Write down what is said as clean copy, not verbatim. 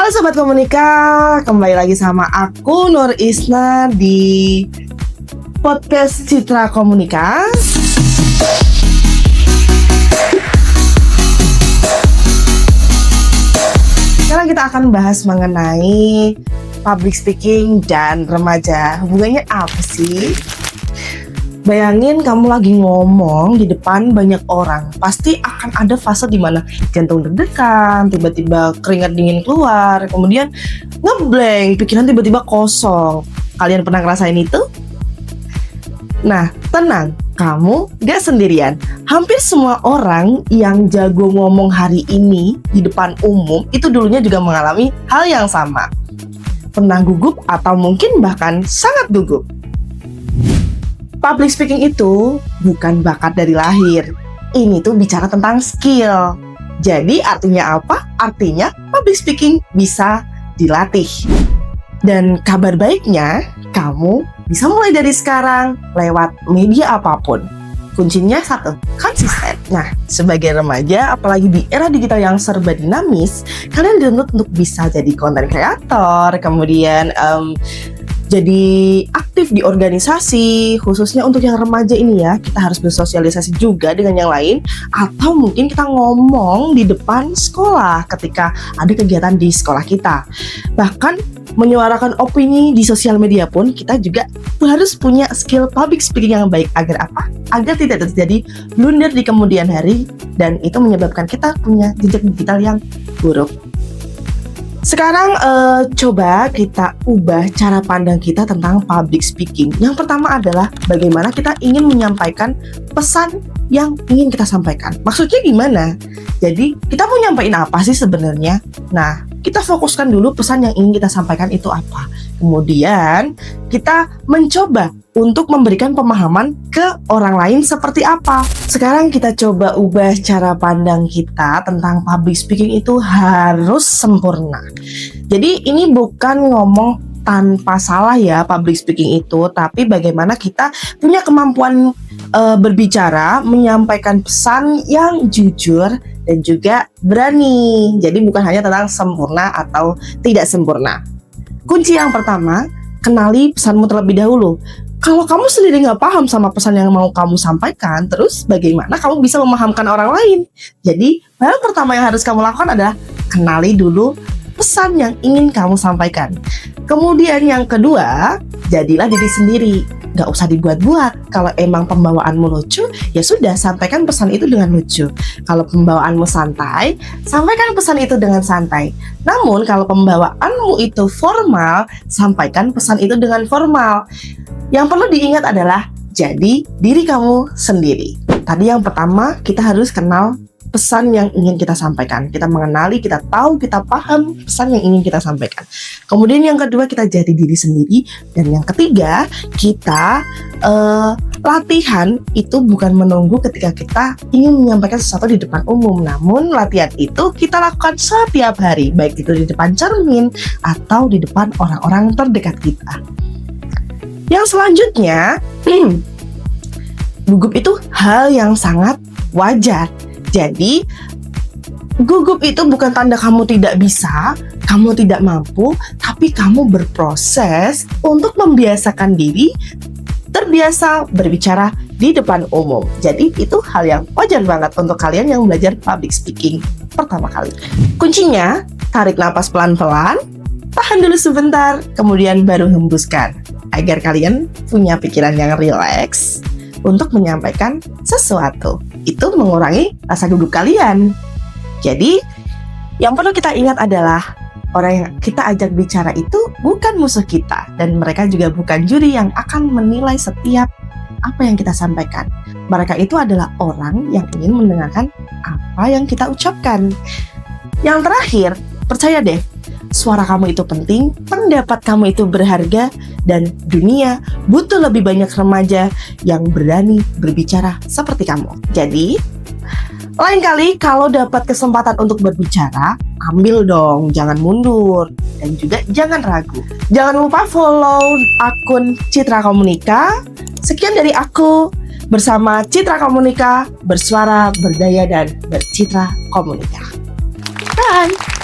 Halo Sobat Komunika, kembali lagi sama aku Nur Isna di podcast Citra Komunika. Sekarang kita akan bahas mengenai public speaking dan remaja. Hubungannya apa sih? Bayangin kamu lagi ngomong di depan banyak orang, pasti akan ada fase di mana jantung deg-degan, tiba-tiba keringat dingin keluar, kemudian ngeblank, pikiran tiba-tiba kosong. Kalian pernah ngerasain itu? Nah, tenang, kamu gak sendirian. Hampir semua orang yang jago ngomong hari ini di depan umum itu dulunya juga mengalami hal yang sama. Pernah gugup atau mungkin bahkan sangat gugup. Public speaking itu bukan bakat dari lahir. Ini tuh bicara tentang skill. Jadi artinya apa? Artinya public speaking bisa dilatih. Dan kabar baiknya, kamu bisa mulai dari sekarang lewat media apapun. Kuncinya satu, konsisten. Nah, sebagai remaja, apalagi di era digital yang serba dinamis, kalian dituntut untuk bisa jadi content creator, kemudian jadi aktif di organisasi, khususnya untuk yang remaja ini ya, kita harus bersosialisasi juga dengan yang lain, atau mungkin kita ngomong di depan sekolah ketika ada kegiatan di sekolah kita. Bahkan menyuarakan opini di sosial media pun kita juga harus punya skill public speaking yang baik. Agar apa? Agar tidak terjadi blunder di kemudian hari dan itu menyebabkan kita punya jejak digital yang buruk. Sekarang coba kita ubah cara pandang kita tentang public speaking. Yang pertama adalah bagaimana kita ingin menyampaikan pesan yang ingin kita sampaikan. Maksudnya gimana? Jadi kita mau nyampaikan apa sih sebenarnya? Nah, kita fokuskan dulu pesan yang ingin kita sampaikan itu apa. Kemudian kita mencoba untuk memberikan pemahaman ke orang lain seperti apa. Sekarang kita coba ubah cara pandang kita tentang public speaking itu harus sempurna. Jadi ini bukan ngomong tanpa salah ya public speaking itu, tapi bagaimana kita punya kemampuan berbicara, menyampaikan pesan yang jujur dan juga berani. Jadi bukan hanya tentang sempurna atau tidak sempurna. Kunci yang pertama, kenali pesanmu terlebih dahulu. Kalau kamu sendiri nggak paham sama pesan yang mau kamu sampaikan, terus bagaimana kamu bisa memahamkan orang lain? Jadi, hal pertama yang harus kamu lakukan adalah kenali dulu pesan yang ingin kamu sampaikan. Kemudian yang kedua, jadilah diri sendiri. Nggak usah dibuat-buat. Kalau emang pembawaanmu lucu, ya sudah, sampaikan pesan itu dengan lucu. Kalau pembawaanmu santai, sampaikan pesan itu dengan santai. Namun, kalau pembawaanmu itu formal, sampaikan pesan itu dengan formal. Yang perlu diingat adalah jadi diri kamu sendiri. Tadi yang pertama, kita harus kenal pesan yang ingin kita sampaikan. Kita mengenali, kita tahu, kita paham pesan yang ingin kita sampaikan. Kemudian yang kedua, kita jadi diri sendiri. Dan yang ketiga, kita latihan itu bukan menunggu ketika kita ingin menyampaikan sesuatu di depan umum. Namun latihan itu kita lakukan setiap hari, baik itu di depan cermin atau di depan orang-orang terdekat kita. Yang selanjutnya, gugup itu hal yang sangat wajar. Jadi, gugup itu bukan tanda kamu tidak bisa, kamu tidak mampu, tapi kamu berproses untuk membiasakan diri terbiasa berbicara di depan umum. Jadi, itu hal yang wajar banget untuk kalian yang belajar public speaking pertama kali. Kuncinya, tarik napas pelan-pelan, tahan dulu sebentar, kemudian baru hembuskan. Agar kalian punya pikiran yang rileks untuk menyampaikan sesuatu. Itu mengurangi rasa gugup kalian. Jadi, yang perlu kita ingat adalah orang yang kita ajak bicara itu bukan musuh kita. Dan mereka juga bukan juri yang akan menilai setiap apa yang kita sampaikan. Mereka itu adalah orang yang ingin mendengarkan apa yang kita ucapkan. Yang terakhir, percaya deh, suara kamu itu penting, pendapat kamu itu berharga, dan dunia butuh lebih banyak remaja yang berani berbicara seperti kamu. Jadi, lain kali kalau dapat kesempatan untuk berbicara, ambil dong, jangan mundur. Dan juga jangan ragu. Jangan lupa follow akun Citra Komunika. Sekian dari aku, bersama Citra Komunika, bersuara, berdaya, dan bercitra komunika. Bye!